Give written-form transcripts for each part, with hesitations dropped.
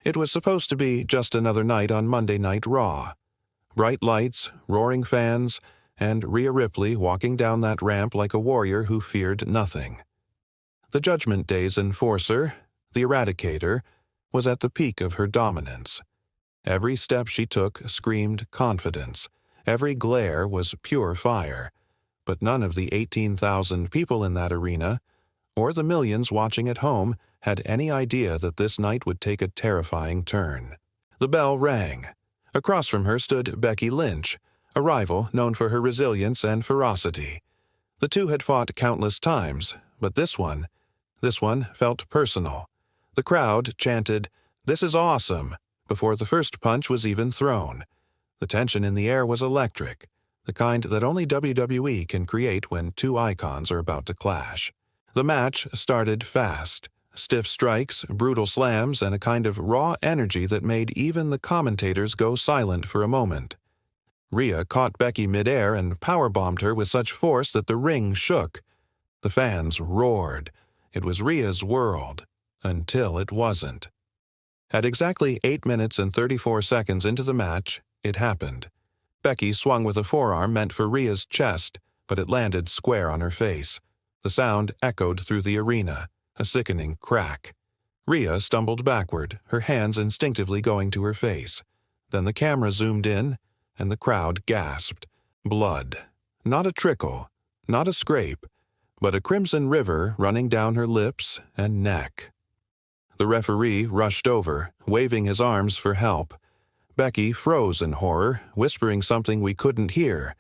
It was supposed to be just another night on Monday Night Raw. Bright lights, roaring fans, and Rhea Ripley walking down that ramp like a warrior who feared nothing. The Judgment Day's enforcer, the Eradicator, was at the peak of her dominance. Every step she took screamed confidence. Every glare was pure fire. But none of the 18,000 people in that arena, or the millions watching at home, had any idea that this night would take a terrifying turn. The bell rang. Across from her stood Becky Lynch, a rival known for her resilience and ferocity. The two had fought countless times, but this one felt personal. The crowd chanted, "This is awesome," before the first punch was even thrown. The tension in the air was electric, the kind that only WWE can create when two icons are about to clash. The match started fast. Stiff strikes, brutal slams, and a kind of raw energy that made even the commentators go silent for a moment. Rhea caught Becky midair and powerbombed her with such force that the ring shook. The fans roared. It was Rhea's world, until it wasn't. At exactly 8 minutes and 34 seconds into the match, it happened. Becky swung with a forearm meant for Rhea's chest, but it landed square on her face. The sound echoed through the arena, a sickening crack. Rhea stumbled backward, her hands instinctively going to her face. Then the camera zoomed in, and the crowd gasped. Blood. Not a trickle, not a scrape, but a crimson river running down her lips and neck. The referee rushed over, waving his arms for help. Becky froze in horror, whispering something we couldn't hear.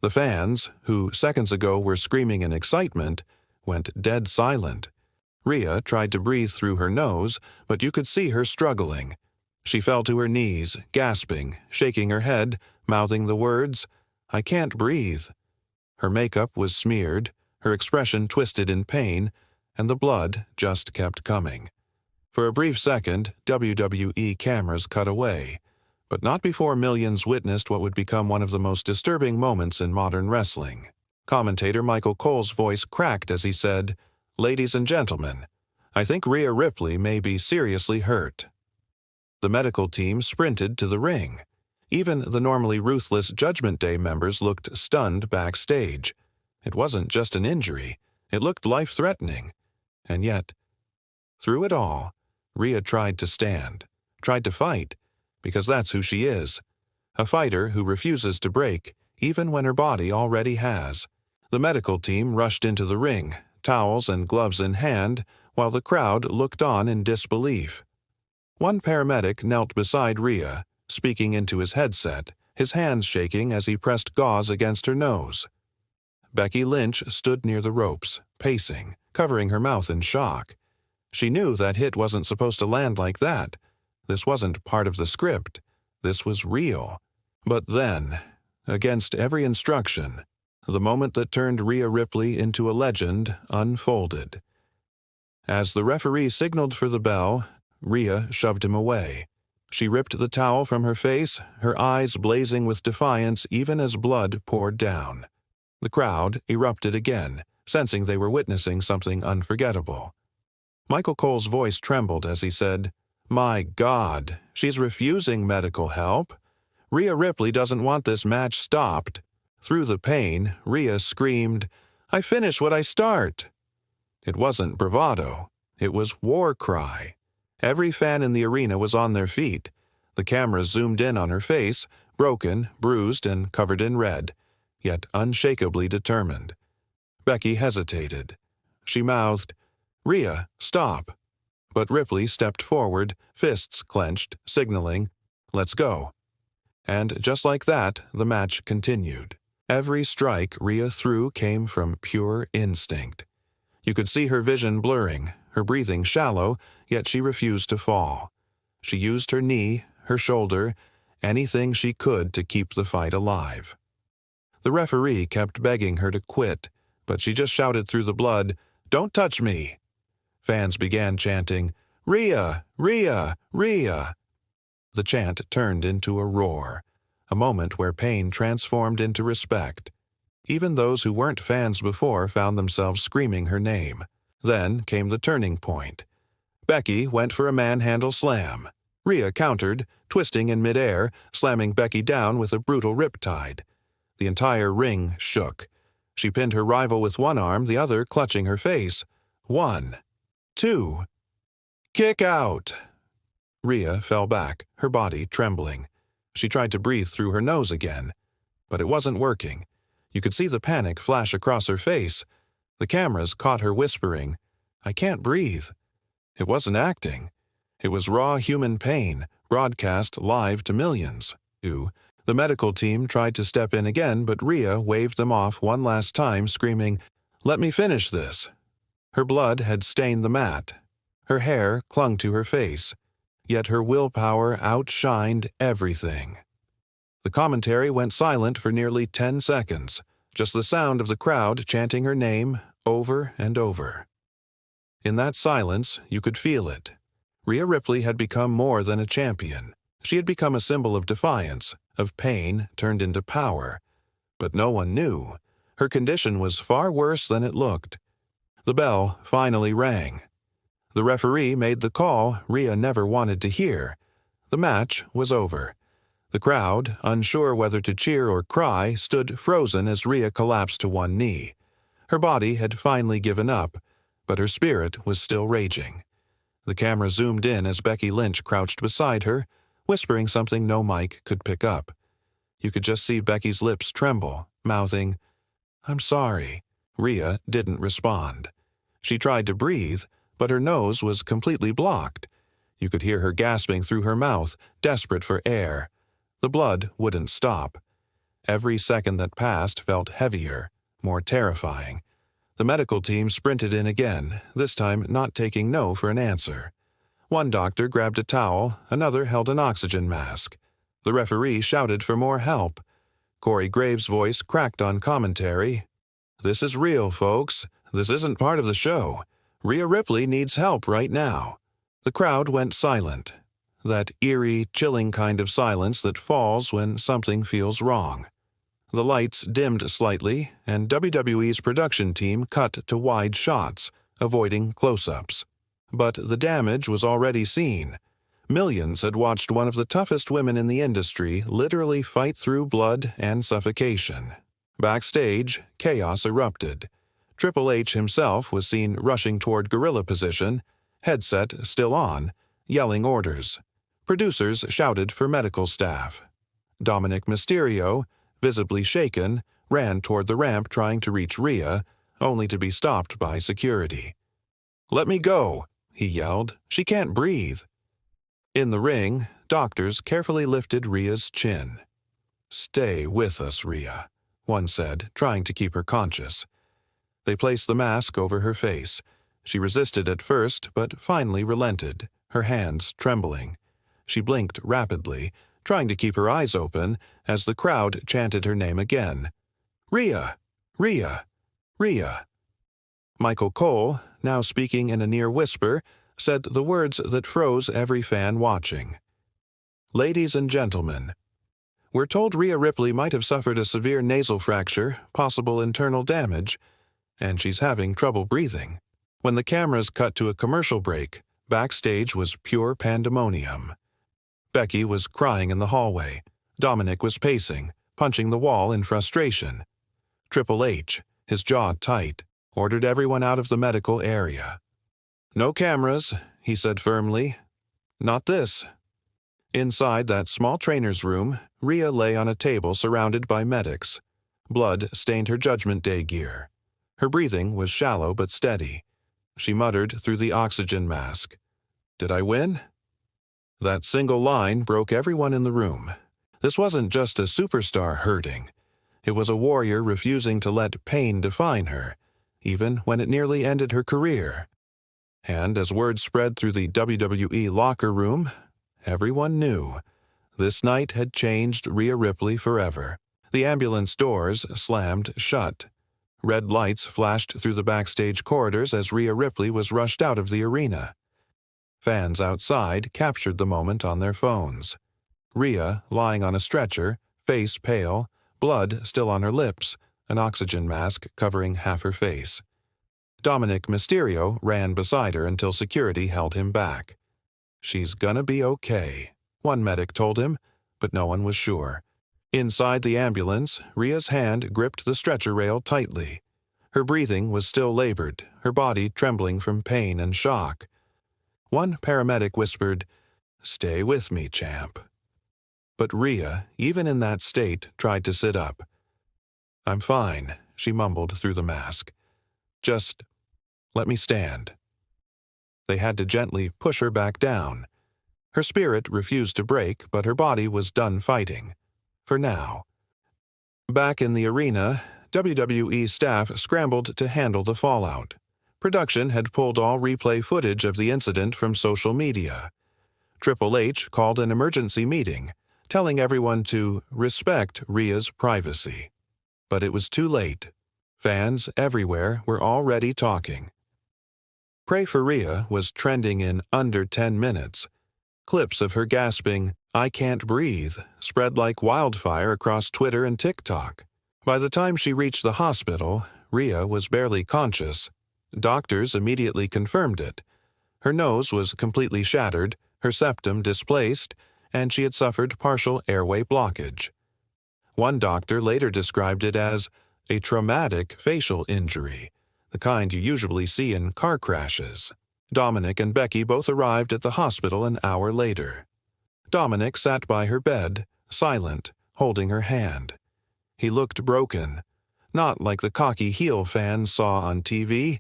The fans, who seconds ago were screaming in excitement, went dead silent. Rhea tried to breathe through her nose, but you could see her struggling. She fell to her knees, gasping, shaking her head, mouthing the words, "I can't breathe." Her makeup was smeared, her expression twisted in pain, and the blood just kept coming. For a brief second, WWE cameras cut away, but not before millions witnessed what would become one of the most disturbing moments in modern wrestling. Commentator Michael Cole's voice cracked as he said, "Ladies and gentlemen, I think Rhea Ripley may be seriously hurt." The medical team sprinted to the ring. Even the normally ruthless Judgment Day members looked stunned backstage. It wasn't just an injury, it looked life-threatening. And yet, through it all, Rhea tried to stand, tried to fight, because that's who she is. A fighter who refuses to break, even when her body already has. The medical team rushed into the ring, towels and gloves in hand, while the crowd looked on in disbelief. One paramedic knelt beside Rhea, speaking into his headset, his hands shaking as he pressed gauze against her nose. Becky Lynch stood near the ropes, pacing, covering her mouth in shock. She knew that hit wasn't supposed to land like that. This wasn't part of the script. This was real. But then, against every instruction, the moment that turned Rhea Ripley into a legend unfolded. As the referee signaled for the bell, Rhea shoved him away. She ripped the towel from her face, her eyes blazing with defiance even as blood poured down. The crowd erupted again, sensing they were witnessing something unforgettable. Michael Cole's voice trembled as he said, "My God, she's refusing medical help. Rhea Ripley doesn't want this match stopped." Through the pain, Rhea screamed, "I finish what I start." It wasn't bravado. It was war cry. Every fan in the arena was on their feet. The camera zoomed in on her face, broken, bruised, and covered in red, yet unshakably determined. Becky hesitated. She mouthed, "Rhea, stop." But Ripley stepped forward, fists clenched, signaling, "Let's go." And just like that, the match continued. Every strike Rhea threw came from pure instinct. You could see her vision blurring, her breathing shallow, yet she refused to fall. She used her knee, her shoulder, anything she could to keep the fight alive. The referee kept begging her to quit, but she just shouted through the blood, "Don't touch me!" Fans began chanting, "Rhea! Rhea! Rhea!" The chant turned into a roar, a moment where pain transformed into respect. Even those who weren't fans before found themselves screaming her name. Then came the turning point. Becky went for a manhandle slam. Rhea countered, twisting in midair, slamming Becky down with a brutal riptide. The entire ring shook. She pinned her rival with one arm, the other clutching her face. 1, 2. Kick out! Rhea fell back, her body trembling. She tried to breathe through her nose again, but it wasn't working. You could see the panic flash across her face. The cameras caught her whispering, "I can't breathe." It wasn't acting. It was raw human pain, broadcast live to millions. The medical team tried to step in again, but Rhea waved them off one last time, screaming, "Let me finish this." Her blood had stained the mat. Her hair clung to her face, yet her willpower outshined everything. The commentary went silent for nearly 10 seconds, just the sound of the crowd chanting her name over and over. In that silence, you could feel it. Rhea Ripley had become more than a champion. She had become a symbol of defiance, of pain turned into power. But no one knew. Her condition was far worse than it looked. The bell finally rang. The referee made the call Rhea never wanted to hear. The match was over. The crowd, unsure whether to cheer or cry, stood frozen as Rhea collapsed to one knee. Her body had finally given up, but her spirit was still raging. The camera zoomed in as Becky Lynch crouched beside her, whispering something no mic could pick up. You could just see Becky's lips tremble, mouthing, "I'm sorry." Rhea didn't respond. She tried to breathe, but her nose was completely blocked. You could hear her gasping through her mouth, desperate for air. The blood wouldn't stop. Every second that passed felt heavier, more terrifying. The medical team sprinted in again, this time not taking no for an answer. One doctor grabbed a towel, another held an oxygen mask. The referee shouted for more help. Corey Graves' voice cracked on commentary. "This is real, folks. This isn't part of the show. Rhea Ripley needs help right now." The crowd went silent. That eerie, chilling kind of silence that falls when something feels wrong. The lights dimmed slightly, and WWE's production team cut to wide shots, avoiding close-ups. But the damage was already seen. Millions had watched one of the toughest women in the industry literally fight through blood and suffocation. Backstage, chaos erupted. Triple H himself was seen rushing toward gorilla position, headset still on, yelling orders. Producers shouted for medical staff. Dominic Mysterio, visibly shaken, ran toward the ramp trying to reach Rhea, only to be stopped by security. "Let me go," he yelled. "She can't breathe." In the ring, doctors carefully lifted Rhea's chin. "Stay with us, Rhea," one said, trying to keep her conscious. They placed the mask over her face. She resisted at first, but finally relented, her hands trembling. She blinked rapidly, trying to keep her eyes open as the crowd chanted her name again. "Rhea! Rhea! Rhea!" Michael Cole, now speaking in a near whisper, said the words that froze every fan watching. "Ladies and gentlemen, we're told Rhea Ripley might have suffered a severe nasal fracture, possible internal damage, and she's having trouble breathing." When the cameras cut to a commercial break, backstage was pure pandemonium. Becky was crying in the hallway. Dominic was pacing, punching the wall in frustration. Triple H, his jaw tight, ordered everyone out of the medical area. "No cameras," he said firmly. "Not this." Inside that small trainer's room, Rhea lay on a table surrounded by medics. Blood stained her Judgment Day gear. Her breathing was shallow but steady. She muttered through the oxygen mask, "Did I win?" That single line broke everyone in the room. This wasn't just a superstar hurting. It was a warrior refusing to let pain define her, even when it nearly ended her career. And as word spread through the WWE locker room, everyone knew. This night had changed Rhea Ripley forever. The ambulance doors slammed shut. Red lights flashed through the backstage corridors as Rhea Ripley was rushed out of the arena. Fans outside captured the moment on their phones. Rhea lying on a stretcher, face pale, blood still on her lips, an oxygen mask covering half her face. Dominic Mysterio ran beside her until security held him back. "She's gonna be okay," one medic told him, but no one was sure. Inside the ambulance, Rhea's hand gripped the stretcher rail tightly. Her breathing was still labored, her body trembling from pain and shock. One paramedic whispered, "Stay with me, champ." But Rhea, even in that state, tried to sit up. "I'm fine," she mumbled through the mask. "Just let me stand." They had to gently push her back down. Her spirit refused to break, but her body was done fighting. For now. Back in the arena, WWE staff scrambled to handle the fallout. Production had pulled all replay footage of the incident from social media. Triple H called an emergency meeting, telling everyone to respect Rhea's privacy. But it was too late. Fans everywhere were already talking. Pray for Rhea was trending in under 10 minutes. Clips of her gasping, "I can't breathe," spread like wildfire across Twitter and TikTok. By the time she reached the hospital, Rhea was barely conscious. Doctors immediately confirmed it. Her nose was completely shattered, her septum displaced, and she had suffered partial airway blockage. One doctor later described it as a traumatic facial injury, the kind you usually see in car crashes. Dominic and Becky both arrived at the hospital an hour later. Dominic sat by her bed, silent, holding her hand. He looked broken, not like the cocky heel fans saw on TV,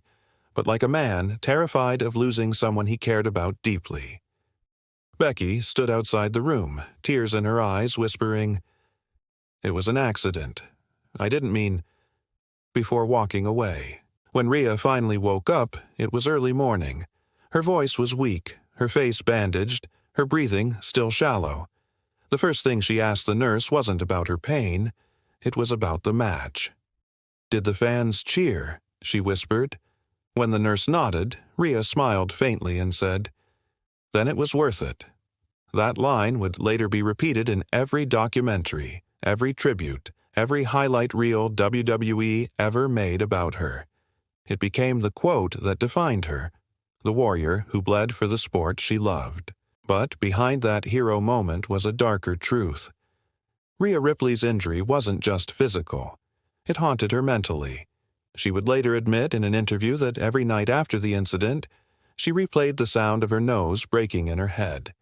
but like a man terrified of losing someone he cared about deeply. Becky stood outside the room, tears in her eyes, whispering, "It was an accident. I didn't mean," before walking away. When Rhea finally woke up, it was early morning. Her voice was weak, her face bandaged, her breathing still shallow. The first thing she asked the nurse wasn't about her pain, it was about the match. "Did the fans cheer?" she whispered. When the nurse nodded, Rhea smiled faintly and said, "Then it was worth it." That line would later be repeated in every documentary, every tribute, every highlight reel WWE ever made about her. It became the quote that defined her, the warrior who bled for the sport she loved. But behind that hero moment was a darker truth. Rhea Ripley's injury wasn't just physical. It haunted her mentally. She would later admit in an interview that every night after the incident, she replayed the sound of her nose breaking in her head.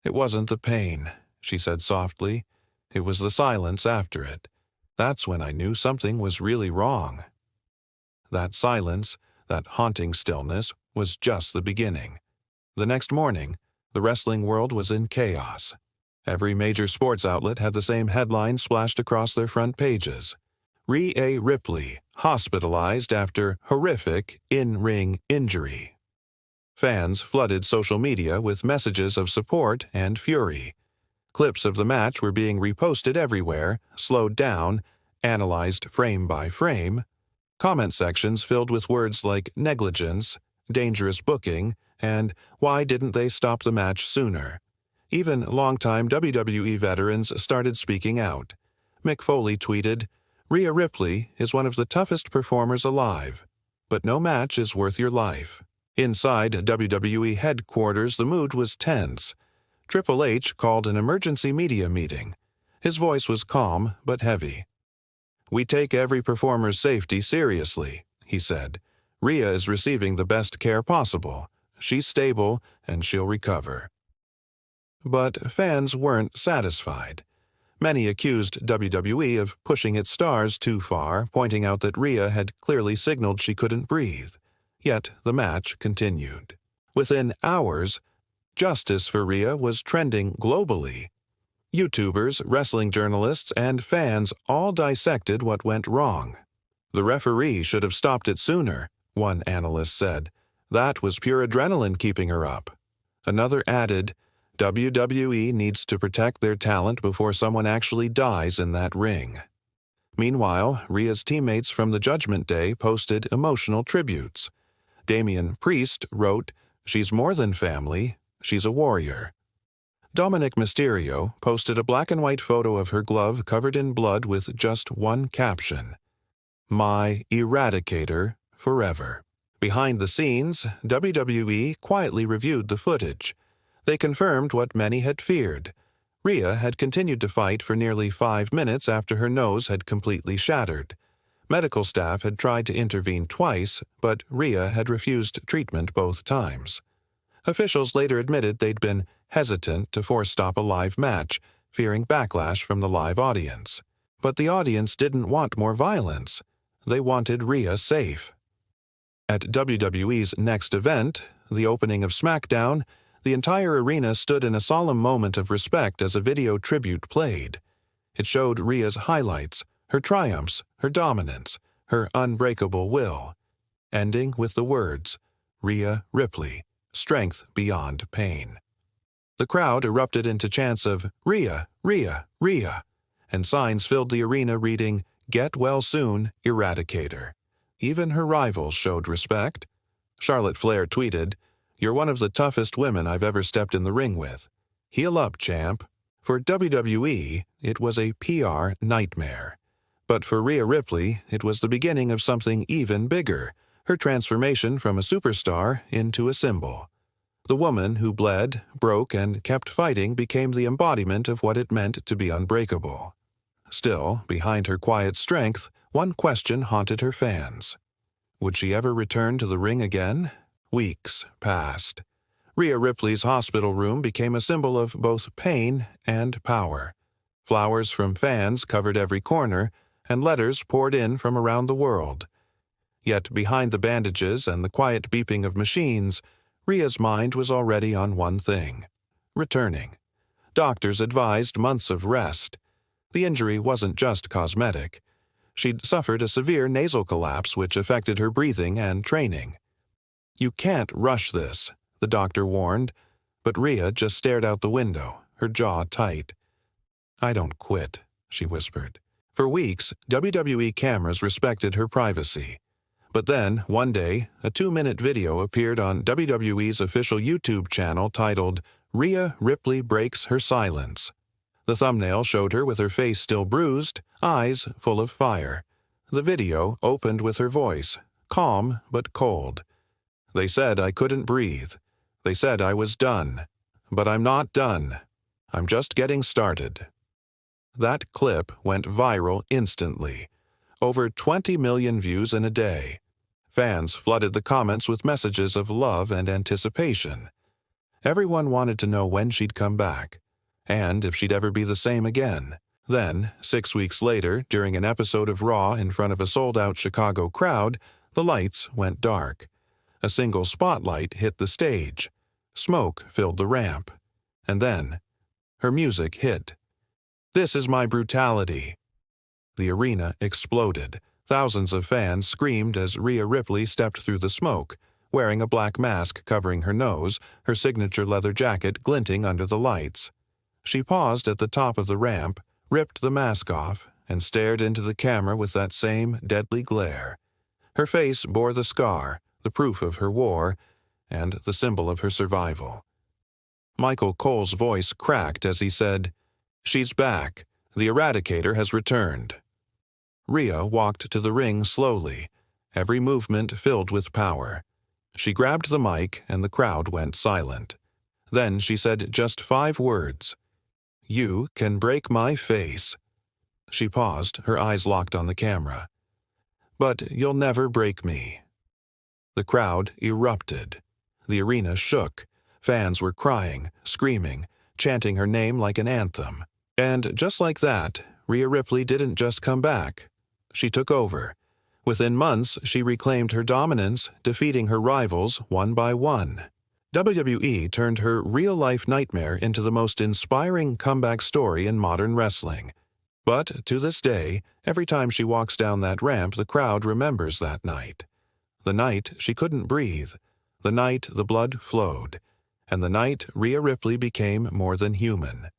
"It wasn't the pain," she said softly. "It was the silence after it. That's when I knew something was really wrong." That silence, that haunting stillness, was just the beginning. The next morning, the wrestling world was in chaos. Every major sports outlet had the same headline splashed across their front pages. Rhea Ripley, hospitalized after horrific in-ring injury. Fans flooded social media with messages of support and fury. Clips of the match were being reposted everywhere, slowed down, analyzed frame by frame. Comment sections filled with words like negligence, dangerous booking, and why didn't they stop the match sooner? Even longtime WWE veterans started speaking out. Mick Foley tweeted, "Rhea Ripley is one of the toughest performers alive, but no match is worth your life." Inside WWE headquarters, the mood was tense. Triple H called an emergency media meeting. His voice was calm but heavy. "We take every performer's safety seriously," he said. "Rhea is receiving the best care possible. She's stable, and she'll recover." But fans weren't satisfied. Many accused WWE of pushing its stars too far, pointing out that Rhea had clearly signaled she couldn't breathe. Yet the match continued. Within hours, justice for Rhea was trending globally. YouTubers, wrestling journalists, and fans all dissected what went wrong. "The referee should have stopped it sooner," one analyst said. "That was pure adrenaline keeping her up." Another added, "WWE needs to protect their talent before someone actually dies in that ring." Meanwhile, Rhea's teammates from the Judgment Day posted emotional tributes. Damian Priest wrote, "She's more than family, she's a warrior." Dominic Mysterio posted a black-and-white photo of her glove covered in blood with just one caption, "My Eradicator Forever." Behind the scenes, WWE quietly reviewed the footage. They confirmed what many had feared. Rhea had continued to fight for nearly 5 minutes after her nose had completely shattered. Medical staff had tried to intervene twice, but Rhea had refused treatment both times. Officials later admitted they'd been hesitant to force-stop a live match, fearing backlash from the live audience. But the audience didn't want more violence. They wanted Rhea safe. At WWE's next event, the opening of SmackDown, the entire arena stood in a solemn moment of respect as a video tribute played. It showed Rhea's highlights, her triumphs, her dominance, her unbreakable will, ending with the words, "Rhea Ripley, strength beyond pain." The crowd erupted into chants of "Rhea, Rhea, Rhea," and signs filled the arena reading, "Get well soon, Eradicator." Even her rivals showed respect. Charlotte Flair tweeted, "You're one of the toughest women I've ever stepped in the ring with. Heal up, champ." For WWE, it was a PR nightmare. But for Rhea Ripley, it was the beginning of something even bigger, her transformation from a superstar into a symbol. The woman who bled, broke, and kept fighting became the embodiment of what it meant to be unbreakable. Still, behind her quiet strength, one question haunted her fans. Would she ever return to the ring again? Weeks passed. Rhea Ripley's hospital room became a symbol of both pain and power. Flowers from fans covered every corner, and letters poured in from around the world. Yet behind the bandages and the quiet beeping of machines, Rhea's mind was already on one thing: returning. Doctors advised months of rest. The injury wasn't just cosmetic. She'd suffered a severe nasal collapse which affected her breathing and training. "You can't rush this," the doctor warned, but Rhea just stared out the window, her jaw tight. "I don't quit," she whispered. For weeks, WWE cameras respected her privacy. But then, one day, a 2-minute video appeared on WWE's official YouTube channel titled, "Rhea Ripley Breaks Her Silence." The thumbnail showed her with her face still bruised, eyes full of fire. The video opened with her voice, calm but cold. "They said I couldn't breathe. They said I was done. But I'm not done. I'm just getting started." That clip went viral instantly. Over 20 million views in a day. Fans flooded the comments with messages of love and anticipation. Everyone wanted to know when she'd come back, and if she'd ever be the same again. Then, 6 weeks later, during an episode of Raw in front of a sold-out Chicago crowd, the lights went dark. A single spotlight hit the stage. Smoke filled the ramp. And then, her music hit. "This is my brutality." The arena exploded. Thousands of fans screamed as Rhea Ripley stepped through the smoke, wearing a black mask covering her nose, her signature leather jacket glinting under the lights. She paused at the top of the ramp, ripped the mask off, and stared into the camera with that same deadly glare. Her face bore the scar, the proof of her war, and the symbol of her survival. Michael Cole's voice cracked as he said, "She's back. The Eradicator has returned." Rhea walked to the ring slowly, every movement filled with power. She grabbed the mic and the crowd went silent. Then she said just 5 words. "You can break my face." She paused, her eyes locked on the camera. "But you'll never break me." The crowd erupted. The arena shook. Fans were crying, screaming, chanting her name like an anthem. And just like that, Rhea Ripley didn't just come back. She took over. Within months, she reclaimed her dominance, defeating her rivals one by one. WWE turned her real-life nightmare into the most inspiring comeback story in modern wrestling. But to this day, every time she walks down that ramp, the crowd remembers that night. The night she couldn't breathe. The night the blood flowed. And the night Rhea Ripley became more than human.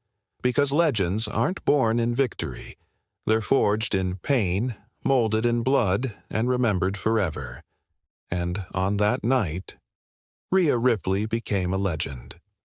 Because legends aren't born in victory. They're forged in pain, molded in blood, and remembered forever. And on that night, Rhea Ripley became a legend.